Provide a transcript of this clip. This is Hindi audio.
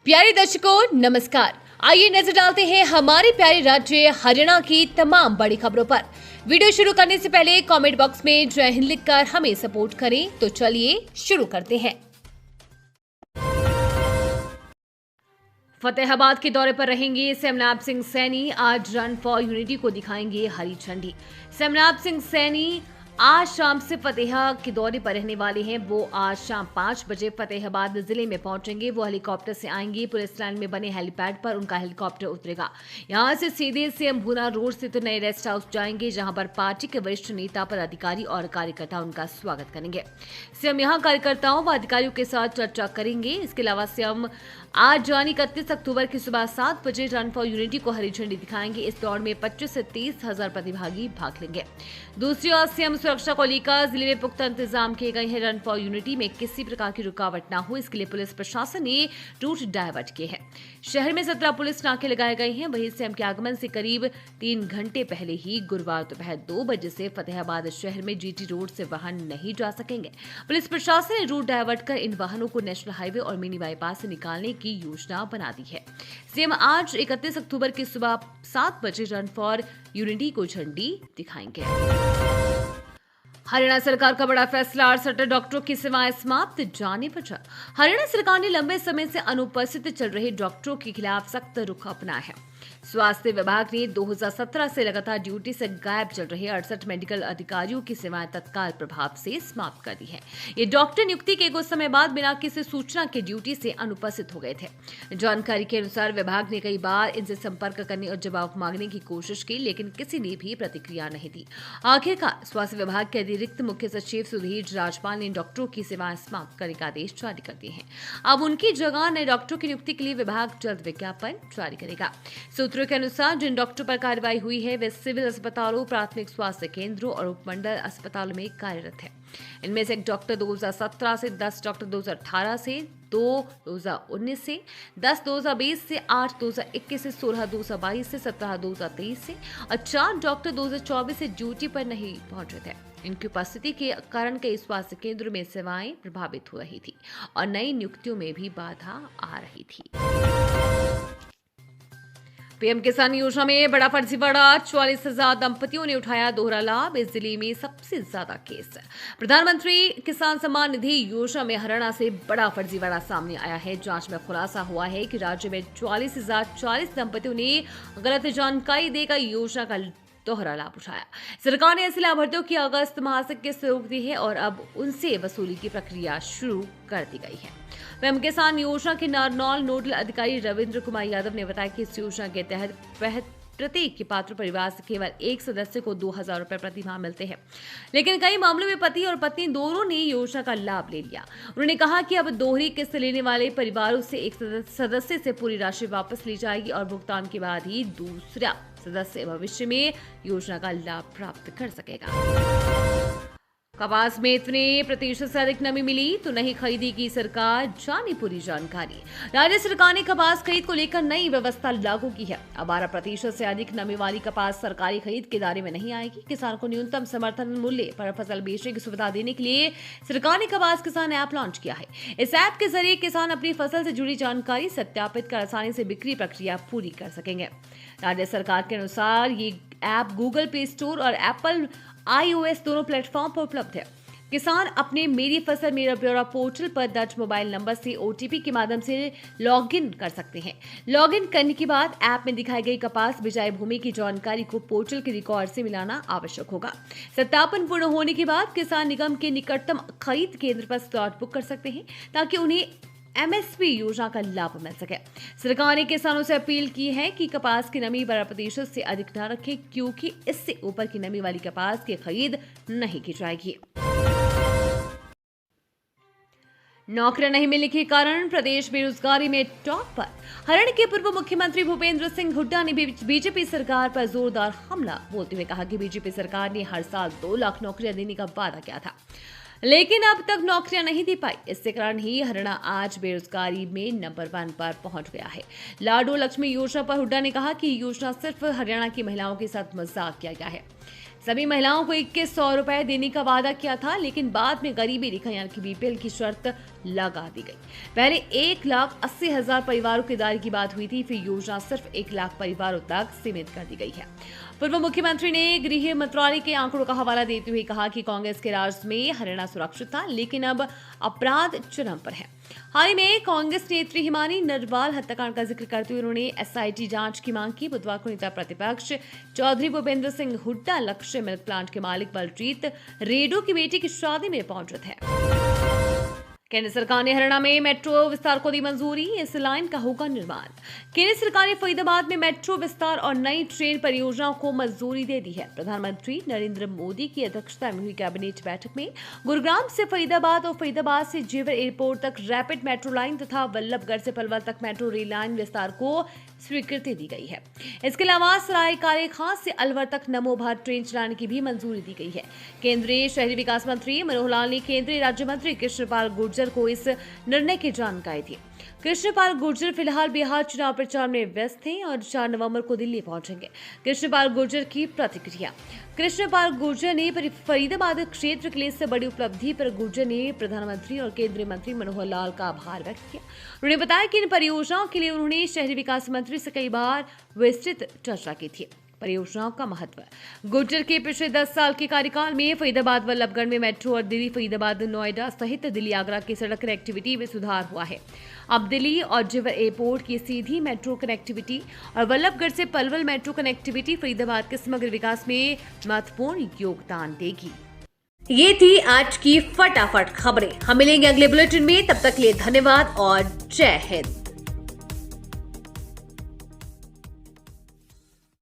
प्यारे दर्शकों नमस्कार। आइए नजर डालते हैं हमारे प्यारे राज्य हरियाणा की तमाम बड़ी खबरों पर। वीडियो शुरू करने से पहले कमेंट बॉक्स में जय हिंद लिखकर हमें सपोर्ट करें। तो चलिए शुरू करते हैं। फतेहाबाद के दौरे पर रहेंगे सेमनाब सिंह सैनी। आज रन फॉर यूनिटी को दिखाएंगे हरी झंडी। सेमनाब सिंह सैनी आज शाम से फतेहा के दौरे पर रहने वाले हैं। वो आज शाम 5 बजे फतेहाबाद जिले में पहुंचेंगे। वो हेलीकॉप्टर से आएंगे। पुलिस लाइन में बने हेलीपैड पर उनका हेलीकॉप्टर उतरेगा। यहां से सीधे सीएम भूना रोड स्थित नए रेस्ट हाउस जाएंगे, जहां पर पार्टी के वरिष्ठ नेता, पदाधिकारी और कार्यकर्ता उनका स्वागत करेंगे। सीएम यहां कार्यकर्ताओं व अधिकारियों के साथ चर्चा करेंगे। इसके अलावा सीएम आज यानी 31 अक्टूबर की सुबह 7 बजे रन फॉर यूनिटी को हरी झंडी दिखाएंगे। इस दौड़ में 25 से 30 हजार प्रतिभागी भाग लेंगे। दूसरी ओर सीएम सुरक्षा को लेकर जिले में पुख्ता इंतजाम किए गए हैं। रन फॉर यूनिटी में किसी प्रकार की रुकावट न हो, इसके लिए पुलिस प्रशासन ने रूट डायवर्ट किए हैं। शहर में 17 पुलिस नाके लगाए गए हैं। वहीं सीएम के आगमन से करीब 3 घंटे पहले ही गुरुवार दोपहर 2 बजे से फतेहाबाद शहर में जीटी रोड से वाहन नहीं जा सकेंगे। पुलिस प्रशासन ने रूट डायवर्ट कर इन वाहनों को नेशनल हाईवे और मिनी बाईपास से निकालने की योजना बना दी है। सीएम आज 31 अक्टूबर की सुबह 7 बजे रन फॉर यूनिटी को झंडी दिखाएंगे। हरियाणा सरकार का बड़ा फैसला, 68 डॉक्टरों की सेवाएं समाप्त, जाने पर जा। हरियाणा सरकार ने लंबे समय से अनुपस्थित चल रहे डॉक्टरों के खिलाफ सख्त रुख अपनाया है। स्वास्थ्य विभाग ने 2017 से लगातार ड्यूटी से गायब चल रहे 68 मेडिकल अधिकारियों की सेवाएं तत्काल प्रभाव से समाप्त कर दी है। ये डॉक्टर नियुक्ति के कुछ समय बाद बिना किसी सूचना के ड्यूटी से अनुपस्थित हो गए थे। जानकारी के अनुसार विभाग ने कई बार इनसे संपर्क करने और जवाब मांगने की कोशिश की, लेकिन किसी ने भी प्रतिक्रिया नहीं दी। आखिरकार स्वास्थ्य विभाग के अतिरिक्त मुख्य सचिव सुधीर राजपाल ने डॉक्टरों की सेवाएं समाप्त करने का आदेश जारी कर दिए हैं। अब उनकी जगह नए डॉक्टरों की नियुक्ति के लिए विभाग जल्द विज्ञापन जारी करेगा। सूत्रों के अनुसार जिन डॉक्टरों पर कार्रवाई हुई है वे सिविल अस्पतालों, प्राथमिक स्वास्थ्य केंद्रों और उपमंडल अस्पतालों में कार्यरत है। इनमें से एक डॉक्टर 2017 से, 10 डॉक्टर 2018 से, 2 2019 से, 10 2020 से, 8 2021 से, 16 2022 से, 17 2023 से और 4 डॉक्टर 2024 से ड्यूटी पर नहीं पहुंचे थे। इनकी उपस्थिति के कारण कई स्वास्थ्य केंद्रों में सेवाएं प्रभावित हो रही थी और नई नियुक्तियों में भी बाधा आ रही थी। पीएम किसान योजना में बड़ा फर्जीवाड़ा, 44,000 दंपतियों ने उठाया दोहरा लाभ। इस जिले में सबसे ज्यादा केस। प्रधानमंत्री किसान सम्मान निधि योजना में हरियाणा से बड़ा फर्जीवाड़ा सामने आया है। जांच में खुलासा हुआ है कि राज्य में 44,040 दंपतियों ने गलत जानकारी देकर योजना का दोहरा लाभ उठाया। सरकार ने ऐसे लाभार्थियों की अगस्त माह से किस्त रोक दी है और अब उनसे वसूली की प्रक्रिया शुरू कर दी गई है। पीएम किसान योजना के नारनौल नोडल अधिकारी रविंद्र कुमार यादव ने बताया कि इस योजना के तहत प्रत्येक पात्र परिवार से केवल एक सदस्य को 2,000 रुपए प्रति माह मिलते हैं, लेकिन कई मामलों में पति और पत्नी दोनों ने योजना का लाभ ले लिया। उन्होंने कहा कि अब दोहरी किस्त लेने वाले परिवारों से एक सदस्य से पूरी राशि वापस ली जाएगी और भुगतान के बाद ही दूसरा सदस्य भविष्य में योजना का लाभ प्राप्त कर सकेगा। कपास में इतने प्रतिशत से अधिक नमी मिली तो नहीं खरीदेगी सरकार, जानी पूरी जानकारी। राज्य सरकार ने कपास खरीद को लेकर नई व्यवस्था लागू की है। अब 12% से अधिक नमी वाली कपास सरकारी खरीद के दायरे में नहीं आएगी। किसान को न्यूनतम समर्थन मूल्य पर फसल बेचने की सुविधा देने के लिए सरकार ने कपास किसान ऐप लॉन्च किया है। इस ऐप के जरिए किसान अपनी फसल से जुड़ी जानकारी सत्यापित कर आसानी से बिक्री प्रक्रिया पूरी कर सकेंगे। राज्य सरकार के अनुसार ये ऐप गूगल प्ले स्टोर और एप्पल iOS दोनों प्लेटफॉर्म पर उपलब्ध है। किसान अपने मेरी फसल मेरा ब्यौरा पोर्टल पर दर्ज मोबाइल नंबर से OTP के माध्यम से लॉगिन कर सकते हैं। लॉगिन करने के बाद ऐप में दिखाई गई कपास बिजाई भूमि की जानकारी को पोर्टल के रिकॉर्ड से मिलाना आवश्यक होगा। सत्यापन पूर्ण होने के बाद किसान निगम के निकटतम खरीद केंद्र पर स्लॉट बुक कर सकते हैं ताकि उन्हें MSP योजना का लाभ मिल सके। सरकार ने किसानों से अपील की है कि कपास की नमी 12% से अधिक न रखें, क्योंकि इससे ऊपर की नमी वाली कपास की खरीद नहीं की जाएगी। नौकरियां नहीं मिलने के कारण प्रदेश बेरोजगारी में टॉप पर। हरियाणा के पूर्व मुख्यमंत्री भूपेंद्र सिंह हुड्डा ने बीजेपी सरकार पर जोरदार हमला बोलते हुए कहा कि बीजेपी सरकार ने हर साल 2 लाख नौकरियां देने का वादा किया था, लेकिन अब तक नौकरियां नहीं दे पाई। इसके कारण ही हरियाणा आज बेरोजगारी में नंबर 1 पर पहुंच गया है। लाडो लक्ष्मी योजना पर हुड्डा ने कहा कि योजना सिर्फ हरियाणा की महिलाओं के साथ मजाक किया गया है। सभी महिलाओं को 2100 रुपए देने का वादा किया था, लेकिन बाद में गरीबी रेखा यानी कि BPL की शर्त लगा दी गई। पहले 1,80,000 परिवारों की दायरे की बात हुई थी, फिर योजना सिर्फ 1 लाख परिवारों तक सीमित कर दी गई है। पूर्व मुख्यमंत्री ने गृह मंत्रालय के आंकड़ों का हवाला देते हुए कहा कि कांग्रेस के राज में हरियाणा सुरक्षित था, लेकिन अब अपराध चरम पर है। हाल ही में कांग्रेस नेत्री हिमानी नरवाल हत्याकांड का जिक्र करते हुए उन्होंने एसआईटी जांच की मांग की। बुधवार को नेता प्रतिपक्ष चौधरी भूपेंद्र सिंह हुड्डा लक्ष्य मिल्क प्लांट के मालिक बलजीत रेडो की बेटी की शादी में पहुंचे थे। केंद्र सरकार ने हरियाणा में मेट्रो विस्तार को दी मंजूरी, इस लाइन का होगा निर्माण। केंद्र सरकार ने फरीदाबाद में मेट्रो विस्तार और नई ट्रेन परियोजनाओं को मंजूरी दे दी है। प्रधानमंत्री नरेंद्र मोदी की अध्यक्षता में हुई कैबिनेट बैठक में गुरुग्राम से फरीदाबाद और फरीदाबाद से जेवर एयरपोर्ट तक रैपिड मेट्रो लाइन तथा वल्लभगढ़ से पलवल तक मेट्रो रेल लाइन विस्तार को स्वीकृति दी गई है। इसके अलावा सराय काले खां से अलवर तक नमो भारत ट्रेन चलाने की भी मंजूरी दी गई है। केंद्रीय शहरी विकास मंत्री मनोहर लाल ने केंद्रीय राज्य मंत्री कृष्णपाल गुर्जर को इस निर्णय की जानकारी दी। कृष्णपाल गुर्जर फिलहाल बिहार चुनाव प्रचार में व्यस्त थे और 4 नवंबर को दिल्ली पहुंचेंगे। कृष्णपाल गुर्जर की प्रतिक्रिया। कृष्णपाल गुर्जर ने फरीदाबाद क्षेत्र के लिए इससे बड़ी उपलब्धि पर गुर्जर ने प्रधानमंत्री और केंद्रीय मंत्री मनोहर लाल का आभार व्यक्त किया। उन्होंने बताया कि इन परियोजनाओं के लिए उन्होंने शहरी विकास मंत्री से कई बार विस्तृत चर्चा की थी। परियोजनाओं का महत्व। गुर्जर के पिछले 10 साल के कार्यकाल में फरीदाबाद वल्लभगढ़ में मेट्रो और दिल्ली फरीदाबाद नोएडा सहित दिल्ली आगरा की सड़क कनेक्टिविटी में सुधार हुआ है। अब दिल्ली और जेवर एयरपोर्ट की सीधी मेट्रो कनेक्टिविटी और वल्लभगढ़ से पलवल मेट्रो कनेक्टिविटी फरीदाबाद के समग्र विकास में महत्वपूर्ण योगदान देगी। ये थी आज की फटाफट खबरें। हम मिलेंगे अगले बुलेटिन में, तब तक के लिए धन्यवाद और जय हिंद।